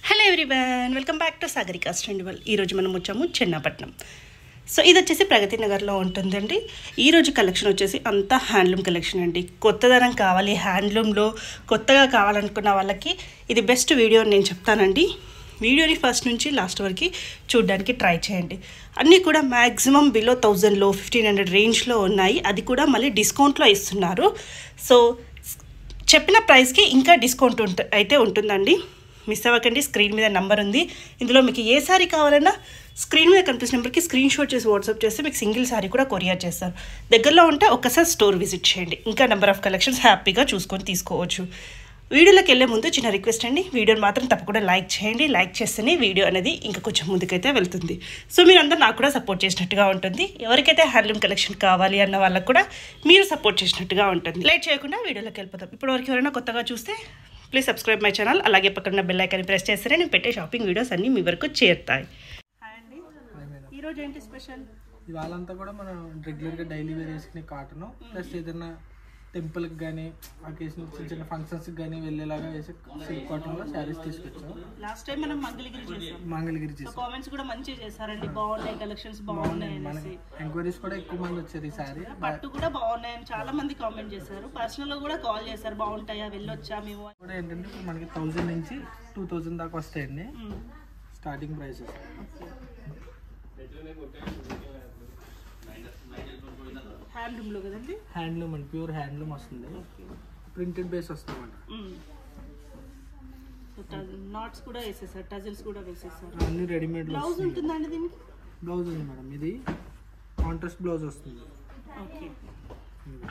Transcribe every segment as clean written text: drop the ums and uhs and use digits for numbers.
Hello everyone, welcome back to Sagarika స్టెండివల్. ఈరోజు మనం వచ్చాము చెన్నాపట్నం. సో ఇది వచ్చేసి ప్రగతి నగర్లో ఉంటుందండి. ఈరోజు కలెక్షన్ వచ్చేసి అంతా హ్యాండ్లూమ్ కలెక్షన్ అండి. కొత్తదనం కావాలి, హ్యాండ్లూమ్లో కొత్తగా కావాలనుకున్న వాళ్ళకి ఇది బెస్ట్ వీడియో అని నేను చెప్తానండి. వీడియోని ఫస్ట్ నుంచి లాస్ట్ వరకు చూడడానికి ట్రై చేయండి. అన్నీ కూడా మ్యాక్సిమం బిలో 1000లో 1500 రేంజ్లో ఉన్నాయి. అది కూడా మళ్ళీ డిస్కౌంట్లో ఇస్తున్నారు. సో చెప్పిన ప్రైస్కి ఇంకా డిస్కౌంట్ అయితే ఉంటుందండి. మిస్ అవ్వకండి. స్క్రీన్ మీద నెంబర్ ఉంది. ఇందులో మీకు ఏ శారీ కావాలన్నా స్క్రీన్ మీద కనిపిస్తున్న నెంబర్కి స్క్రీన్ షాట్ చేసి వాట్సాప్ చేస్తే మీకు సింగిల్ శారీ కూడా కొరియర్ చేస్తారు. దగ్గరలో ఉంటే ఒక్కసారి స్టోర్ విజిట్ చేయండి. ఇంకా నెంబర్ ఆఫ్ కలెక్షన్స్ హ్యాపీగా చూసుకొని తీసుకోవచ్చు. వీడియోలోకి వెళ్ళే ముందు చిన్న రిక్వెస్ట్ అండి, వీడియోని మాత్రం తప్పకుండా లైక్ చేయండి. లైక్ చేస్తేనే వీడియో అనేది ఇంకా కొంచెం ముందుకైతే వెళ్తుంది. సో మీరందరూ నాకు కూడా సపోర్ట్ చేసినట్టుగా ఉంటుంది. ఎవరికైతే హ్యాండ్లూమ్ కలెక్షన్ కావాలి అన్న వాళ్ళకు కూడా మీరు సపోర్ట్ చేసినట్టుగా ఉంటుంది. లేట్ చేయకుండా వీడియోలోకి వెళ్ళిపోతాం. ఇప్పటివరకు ఎవరైనా కొత్తగా చూస్తే ప్లీజ్ సబ్స్క్రైబ్ మై ఛానల్. అలాగే పక్కన బెల్ ఐకాన్ ప్రెస్ చేస్తేనే నేను పెట్టే షాపింగ్ వీడియోస్ అన్నీ మీ వరకు చేరుతాయి. హాయ్ అండి, ఈరోజు ఏంటి స్పెషల్? ఇవాళంతా కూడా మనం రెగ్యులర్గా డైలీ వేర్ వేసుకునే కాటన్ ప్లస్ ఏదైనా టెంపుల్కి కానీ అకేషన్ చిన్న చిన్న ఫంక్షన్స్కి కానీ వెళ్ళేలాగా వేసే సిల్క్ కాటన్లో శారీస్ తీసుకొచ్చాం. లాస్ట్ టైం మనం మంగళగిరి చేసాం. కామెంట్స్ కూడా మంచిగా చేశారండి, బాగున్నాయి కలెక్షన్స్, బాగున్నాయి. మనకి ఎంక్వైరీస్ కూడా ఎక్కువ మంది వచ్చారు. ఈ శారీ పట్టు కూడా బాగున్నాయని చాలా మంది కామెంట్ చేశారు. పర్సనల్ గా కూడా కాల్ చేశారు, బాగుంటాయా వెళ్ళొచ్చా మేము కూడా. ఏంటంటే ఇప్పుడు మనకి 1000 నుంచి 2000 దాకా వస్తాయండి స్టార్టింగ్ ప్రైసెస్. హ్యాండ్లూమ్లో కదండి? హ్యాండ్లూమ్ అండి, ప్యూర్ హ్యాండ్లూమ్ వస్తుంది. ప్రింటెడ్ బేస్ వస్తుంది అన్నమాట. నాట్స్ కూడా వేసేసారు, టజిల్స్ కూడా వేసేసారు. అన్ని రెడీమేడ్. బ్లౌజ్ ఉంటుందండి దీనికి? బ్లౌజ్ ఉంది మేడం, ఇది కాంట్రాస్ట్ బ్లౌజ్ వస్తుంది. ఓకే,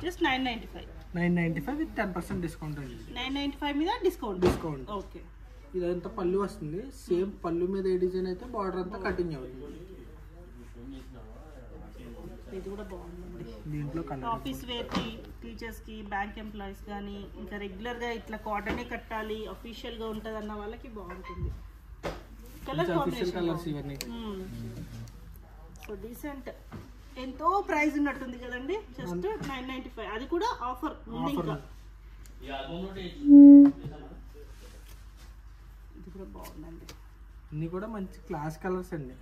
జస్ట్ 995 విత్ 10% డిస్కౌంట్ అండి. 995 మీద డిస్కౌంట్. ఓకే, ఇదంతా పళ్ళు వస్తుంది. సేమ్ పళ్ళు మీద ఏ డిజైన్ అయితే బార్డర్ అంతా కటింగ్ అవుతుంది. ఇది కూడా బాగుందండి. దీంట్లో ఆఫీస్ వేర్ కి, టీచర్స్ కి, బ్యాంక్ ఎంప్లాయీస్ కానీ ఇంకా రెగ్యులర్ గా ఇట్లా కాటనే కట్టాలి, అఫీషియల్ గా ఉంటది అన్న వాళ్ళకి బాగుంటుంది. కలర్ కలర్స్ ఇవన్నీ. So decent. ఎంతో ప్రైస్ ఉన్నట్టుంది కదండి, జస్ట్ 995. అది కూడా ఆఫర్ ఉంది. ఇంకా ఇది కూడా బాగుందండి. ఇన్ని కూడా మంచి క్లాస్ కలర్స్ అండి.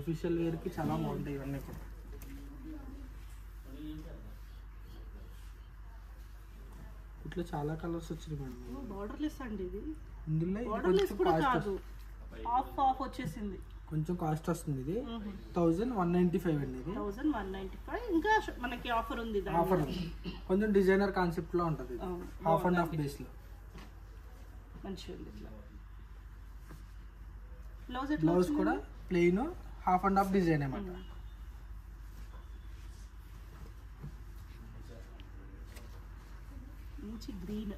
అఫీషియల్ వేర్ కి చాలా బాగుంటాయి ఇవన్నీ కూడా. ఇట్లా చాలా కలర్స్ వచ్చినాయి మేడం. బార్డర్ లెస్ అండి ఇది. ఇందులో బార్డర్ లెస్ కూడా కాదు, ఆఫ్ వచ్చేసింది. కొంచెం కాస్ట్ వస్తుంది. ఇది 1195 అండి. ఇది 1195. ఇంకా మనకి ఆఫర్ ఉంది. ఆఫర్ ఉంది. కొంచెం డిజైనర్ కాన్సెప్ట్ లో ఉంటది. హాఫ్ అండ్ హాఫ్ బేస్ లో మంచిగా ఉంది. బ్లౌజ్ కూడా plain half and half design అన్నమాట. మంచి గ్రీన్.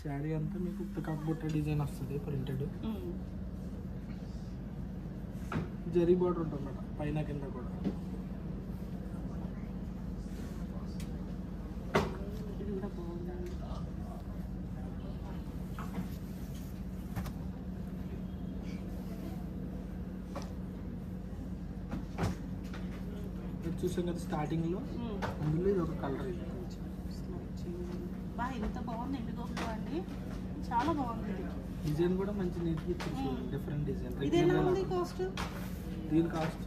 శారీ అంతా మీకు పికాక్ బుట్ట డిజైన్ వస్తుంది. ప్రింటెడ్ జరీ బార్డర్ ఉంటుంది అన్నమాట పైన కింద కూడా. ఇది కూడా బాగుంది. చూసాం కదా స్టార్టింగ్ లో, అందులో ఇది ఒక కలర్. ఇది ఎంత బాగుంది, ఇండిగోలో అండి, చాలా బాగుంది. డిజైన్ కూడా మంచి నీట్ గా ఇచ్చారు. Different design. ఇదేనా ఉంది కాస్ట్? దీని కాస్ట్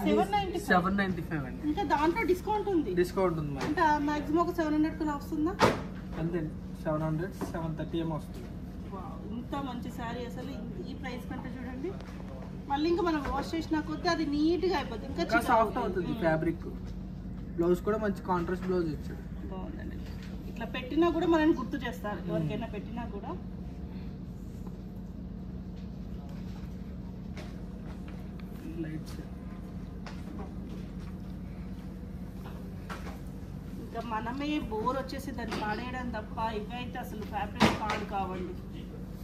795 అండి. ఇంకా దాంట్లో డిస్కౌంట్ ఉంది. డిస్కౌంట్ ఉంది మరి. అంటే మాక్సిమం ఒక 700 కన్నా వస్తుందా? అంతే, 700 730 ఏమో వస్తుంది. ఇంత మంచి శారీ అసలు ఈ ప్రైస్ కంటే చూడండి. మళ్ళీ ఇంకా మనం వాష్ చేసినా కొద్దీ అది నీట్గా అయిపోతుంది, ఇంకా సాఫ్ట్ అవుతుంది ఫ్యాబ్రిక్. బ్లౌజ్ కూడా మంచి కాంట్రాస్ట్ బ్లౌజ్ ఇచ్చాడు. బాగుందండి. ఇట్లా పెట్టినా కూడా మనం గుర్తు చేస్తారు, ఎవరికైనా పెట్టినా కూడా. లైట్స్ ఇంకా మనమే బోర్ వచ్చేసి దాన్ని పాడేయడం తప్ప ఇవైతే అసలు ఫ్యాబ్రిక్ పాడు కావండి.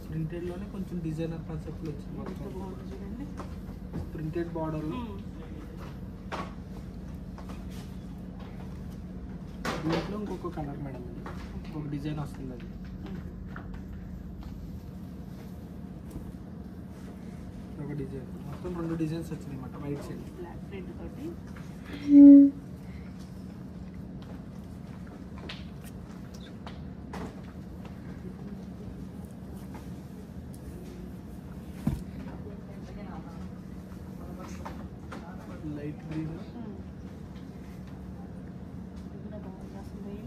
ప్రింటెడ్ లోనే కొంచెం డిజైనర్ కాన్సెప్ట్ వచ్చింది మొత్తం. చూడండి, ప్రింటెడ్ బార్డర్. దీంట్లో ఇంకొక కలర్ మేడం, ఒక డిజైన్ వస్తుంది. అది ఒక డిజైన్, మొత్తం 2 డిజైన్స్ వచ్చినాయి అన్నమాట వైట్ సైడ్. బ్లాక్ ప్రింట్ తోటి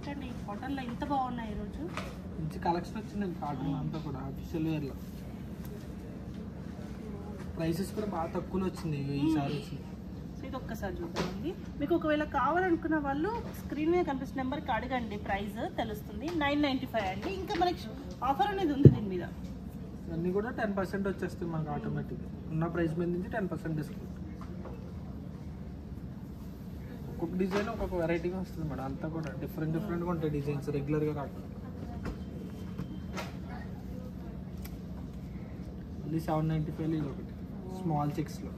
ఏంటండి కాటన్లో ఇంత బాగున్నాయి ఈరోజు? మంచి కలెక్షన్ వచ్చిందండి కాటన్ అంతా కూడా అఫీషియల్ వేర్లో. ప్రైసెస్ కూడా బాగా తక్కువలో వచ్చింది ఈసారి వచ్చింది. సో ఇది ఒక్కసారి చూద్దామండి. మీకు ఒకవేళ కావాలనుకున్న వాళ్ళు స్క్రీన్ మీద కనిపిస్తున్న నెంబర్కి అడగండి, ప్రైస్ తెలుస్తుంది. 995 అండి. ఇంకా మనకి ఆఫర్ అనేది ఉంది దీని మీద. అన్నీ కూడా 10% వచ్చేస్తుంది మనకు ఆటోమేటిక్గా. ఉన్న ప్రైస్ మీద నుంచి 10% డిస్కౌంట్. ఒక్కొక్క డిజైన్ ఒక్కొక్క వెరైటీగా వస్తుంది మేడం. అంతా కూడా డిఫరెంట్గా ఉంటాయి డిజైన్స్ రెగ్యులర్గా కాకుండా. మళ్ళీ 795 ఇది ఒకటి స్మాల్ చెక్స్లో.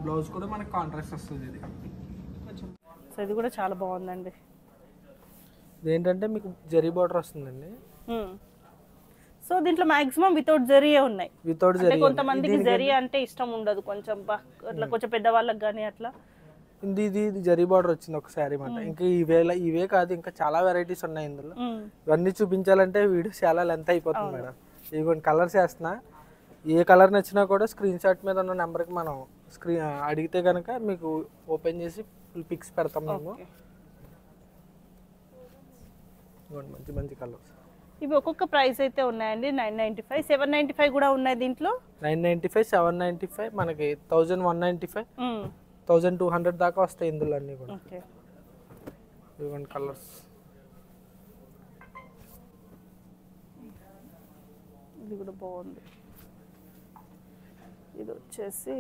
బ్లౌజ్ కూడా మనకి కాంట్రాస్ట్ వస్తుంది ఇది కొంచెం. సో ఇది కూడా చాలా బాగుందండి. ఇదేంటంటే మీకు జరీ బార్డర్ వస్తుందండి. సో దీంట్లో మాక్సిమం వితౌట్ జరీయే ఉన్నాయి. వితౌట్ జరీ కొంతమందికి జరీ అంటే ఇష్టం ఉండదు, కొంచెం అట్లా కొంచెం పెద్దవాళ్ళకి కానీ అట్లా. ఇది జరీ బార్డర్ వచ్చింది ఒక శారీ మాట. ఇంకా ఇవే కాదు, ఇంకా చాలా వెరైటీస్ ఉన్నాయి ఇందులో. ఇవన్నీ చూపించాలంటే వీడియో చాలా లెంత్ అయిపోతుంది మేడం. ఇవి కలర్స్ వేస్తున్నా, ఏ కలర్ నచ్చినా కూడా స్క్రీన్ షాట్ మీద ఉన్న నెంబర్కి మనం అడిగితే కనుక మీకు ఓపెన్ చేసి ఫుల్ పిక్స్ పెడతాం మేము. మంచి మంచి కలర్స్. ఇవి ఒక్కొక్క ప్రైస్ అయితే ఉన్నాయండి. 995, 795 కూడా ఉన్నాయి దీంట్లో. 995, 795, మనకి 1195, 1200 దాకా వస్తాయి ఇందులో అన్నీ కూడా. ఇవ్వండి కలర్స్. ఇది కూడా బాగుంది. ఇది వచ్చేసి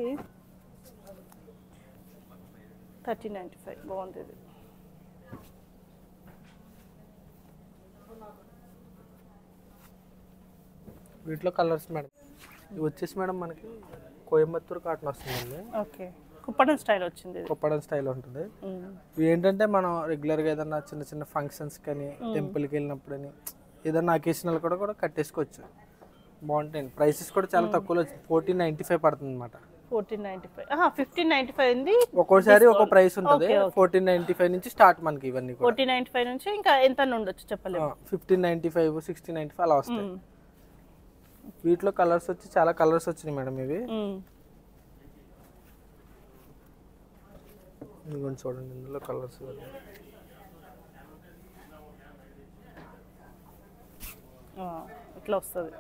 1395 బాగుంది. ఇది వీటిలో కలర్స్ మేడం. ఇవి వచ్చేసి మేడం మనకి కోయంబత్తూర్ కాటన్ వస్తుందండి. ఓకే, కుప్పడం స్టైల్ వచ్చింది. కుప్పడం స్టైల్ ఉంటుంది. ఇవి ఏంటంటే మనం రెగ్యులర్గా ఏదన్నా చిన్న చిన్న ఫంక్షన్స్ కానీ టెంపుల్కి వెళ్ళినప్పుడు అని ఏదన్నా అకేషనల్ కూడా కట్టేసుకోవచ్చు. బాగుంటాయి. ప్రైసెస్ కూడా చాలా తక్కువలో వచ్చింది. 1495 పడుతుంది అనమాట. 1495, 1595 ఉంది. ఒక్కోసారి ఒక్కో ప్రైస్ ఉంటుంది. 1495 నుంచి స్టార్ట్ మనకి ఇవన్నీ. 1495 నుంచి ఇంకా ఎంత ఉండొచ్చు చెప్పలేదు. 1595, 1695 అలా వస్తాయి. వీటిలో కలర్స్ వచ్చి చాలా కలర్స్ వచ్చినాయి మేడం. ఇవి ఇదిగోండి చూడండి, ఇందులో కలర్స్ ఇట్లా వస్తుంది.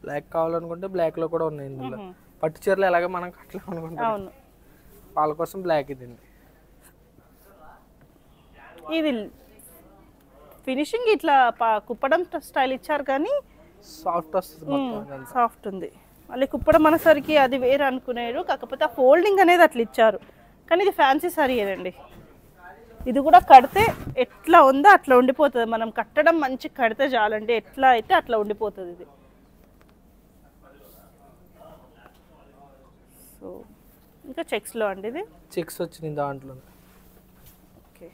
బ్లాక్ కావాలనుకుంటే బ్లాక్ లో కూడా ఉన్నాయి ఇందులో. పట్టు చీరలు ఎలాగ మనం కట్టలేము అనుకుంటాం, వాళ్ళ కోసం బ్లాక్ ఇది. ఇది ఫినిషింగ్ ఇట్లా కుప్పడం స్టైల్ ఇచ్చారు కానీ సాఫ్ట్ వస్తుంది, సాఫ్ట్ ఉంది. మళ్ళీ కుప్పడం అనేసరికి అది వేరే అనుకునేరు, కాకపోతే ఆ ఫోల్డింగ్ అనేది అట్లా ఇచ్చారు. కానీ ఇది ఫ్యాన్సీ సారీ ఏనండి. ఇది కూడా కడితే ఎట్లా ఉందో అట్లా ఉండిపోతుంది. మనం కట్టడం మంచి కడితే చాలండి, ఎట్లా అయితే అట్లా ఉండిపోతుంది ఇది. సో ఇంకా చెక్స్లో అండి, ఇది చెక్స్ వచ్చింది దాంట్లో. ఓకే,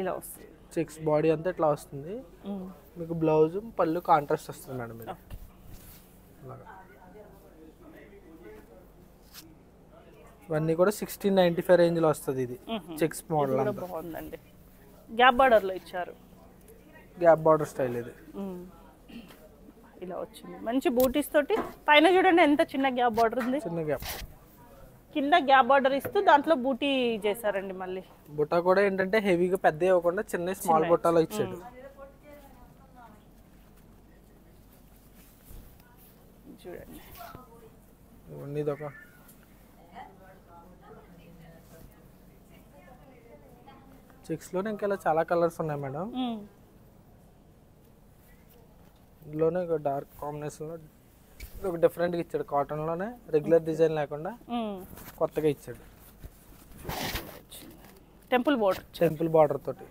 ఇలా వస్తుంది. చెక్స్ బాడీ అంతా ఇట్లా వస్తుంది. మీకు బ్లౌజ్ పళ్ళు కాంట్రాస్ట్ వస్తుంది మేడం. ఇది ఇవన్నీ కూడా 1695 రేంజ్ లో వస్తుంది. ఇది చెక్స్ మోడల్ అంతా బాగుందండి. గ్యాప్ బార్డర్ లో ఇచ్చారు. గ్యాప్ బార్డర్ స్టైల్ ఇది. ఇలా వచ్చింది మంచి బూటీస్ తోటి. పైన చూడండి ఎంత చిన్న గ్యాప్ బార్డర్ ఉంది. చిన్న గ్యాప్, కింద గ్యాప్ బార్డర్ ఇస్తూ దాంట్లో బూటీ చేశారండి. మళ్ళీ బుట్ట కూడా ఏంటంటే హెవీగా పెద్ద ఇవ్వకుండా చిన్న స్మాల్ బుట్టలో ఇచ్చాడు. చూడండి ఇదొక చెక్స్ లోనే ఇంకా చాలా కలర్స్ ఉన్నాయి మేడం. ఇందులోనే ఒక డార్క్ కాంబినేషన్ లో ఒక డిఫరెంట్ గా ఇచ్చాడు. కాటన్ లోనే రెగ్యులర్ డిజైన్ లేకుండా కొత్తగా ఇచ్చాడు. టెంపుల్ బార్డర్ తోటి.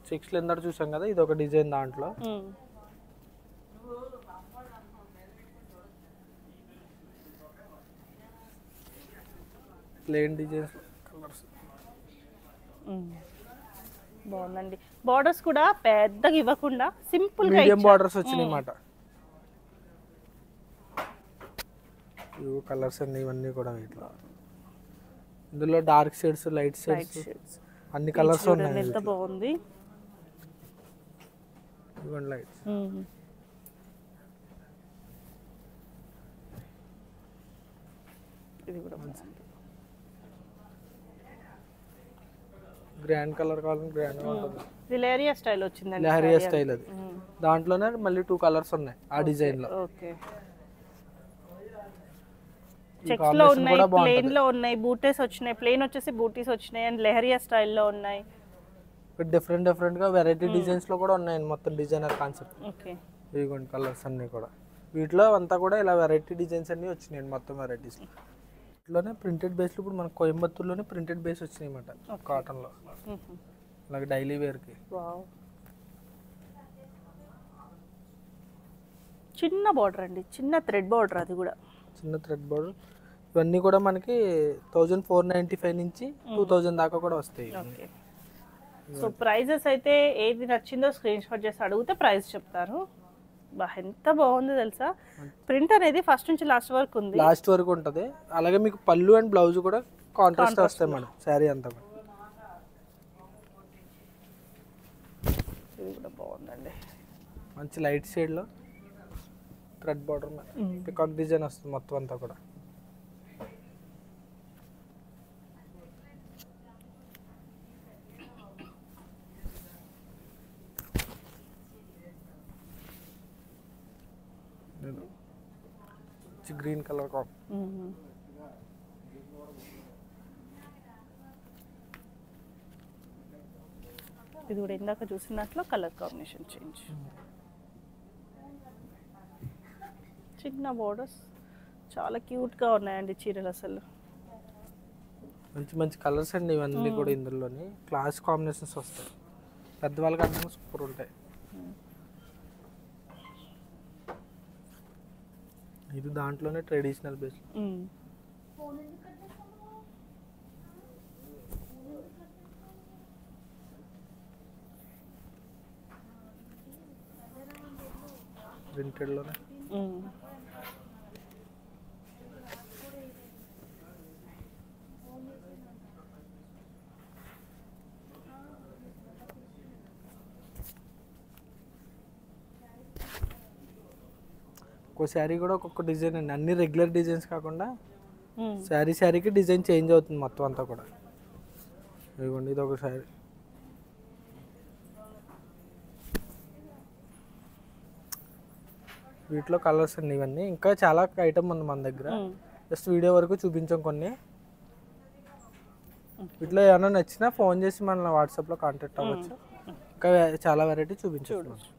చెక్స్ లో ఎందరు చూసాం కదా, ఇది ఒక డిజైన్ దాంట్లో. Plain designs colours. బాగుందండి. బార్డర్స్ కూడా పెద్దగా ఇవ్వకుండా సింపుల్ గా మీడియం ఇచ్చారు. బార్డర్స్ వచ్చినాయి అన్నమాట. ఇవి కలర్స్ అన్ని ఇవన్నీ కూడా వీటిలో. ఇందులో డార్క్ షేడ్స్, లైట్ షేడ్స్, అన్ని కలర్స్ ఉన్నాయి. ఎంత బాగుంది. ఇవన్నీ లైట్స్. ఇది కూడా బాగుంది. గ్రాండ్ కలర్ కావాలని గ్రాండ్ గా ఉంటుంది. ఇది లేరియా స్టైల్ వచ్చిందండి. లహరియా స్టైల్ అది. దాంట్లోనే మళ్ళీ 2 కలర్స్ ఉన్నాయి ఆ డిజైన్ లో. ఓకే. చెక్స్ లో ఉన్నాయి, ప్లేన్ లో ఉన్నాయి, బూటీస్ వచ్చినాయి. ప్లేన్ వచ్చేసి బూటీస్ వచ్చినాయి అండ్ లెహరియా స్టైల్లో ఉన్నాయి. డిఫరెంట్ డిఫరెంట్ గా వెరైటీ డిజైన్స్ లో కూడా ఉన్నాయి మొత్తం డిజైనర్ కాన్సెప్ట్. ఓకే. ఇదిగోండి కలర్స్ అన్ని కూడా వీటిలో అంతా కూడా ఇలా వెరైటీ డిజైన్స్ అన్ని వచ్చినాయి మొత్తం వెరైటీస్. ఇట్లోనే ప్రింటెడ్ బేస్ ఇప్పుడు మన కోయంబత్తూర్లోనే ప్రింటెడ్ బేస్ వచ్చినాయి అన్నమాట కాటన్ లో. అలాగే డైలీ వేర్ కి. వావ్. చిన్న బార్డర్ అండి, చిన్న థ్రెడ్ బార్డర్, అది కూడా చిన్న థ్రెడ్ బార్డర్. ఇవన్నీ కూడా మనకి 1495 నుంచి 2000 దాకా కూడా వస్తాయి. ఓకే. సో ప్రైజెస్ అయితే ఏది నచ్చిందో స్క్రీన్ షాట్ చేసి అడిగితే ప్రైస్ చెప్తారు. బా ఎంత బాగుంది తెలుసా. ప్రింట్ అనేది ఫస్ట్ నుంచి లాస్ట్ వరకు ఉంది. లాస్ట్ వరకు ఉంటుంది. అలాగే మీకు పళ్ళు అండ్ బ్లౌజ్ కూడా కాంట్రాస్ట్ వస్తాయి మేడం శారీ అంతా. ఇది కూడా బాగుందండి. మంచి లైట్ షేడ్ లో థ్రెడ్ బార్డర్ పికాక్ డిజైన్ వస్తుంది మొత్తం అంతా కూడా. గ్రీన్ కలర్ కాప్. ఇది కూడా ఇందాక చూసినట్లు కలర్ కాంబినేషన్ చేంజ్. చిన్న బోర్డర్స్ చాలా క్యూట్ గా ఉన్నాయండి చీరలు. అసలు మంచి మంచి కలర్స్ అండి ఇవన్నీ కూడా. ఇందులోని క్లాస్ కాంబినేషన్స్ వస్తాయి. పెద్దవాళ్ళకి అన్నీ సూపర్ ఉంటాయి. ఇది దాంట్లోనే ట్రెడిషనల్ బేస్. ప్రింటెడ్ లోనే ఒక్కో శారీ కూడా ఒక్కొక్క డిజైన్ అండి. అన్ని రెగ్యులర్ డిజైన్స్ కాకుండా శారీ శారీకి డిజైన్ చేంజ్ అవుతుంది మొత్తం అంతా కూడా. ఇదిగోండి ఇది ఒక శారీ. వీటిలో కలర్స్ అండి ఇవన్నీ. ఇంకా చాలా ఐటమ్ ఉంది మన దగ్గర. జస్ట్ వీడియో వరకు చూపించాం కొన్ని. వీటిలో ఏమైనా నచ్చినా ఫోన్ చేసి మన వాట్సాప్లో కాంటాక్ట్ అవ్వచ్చు. ఇంకా చాలా వెరైటీ చూపించవచ్చు.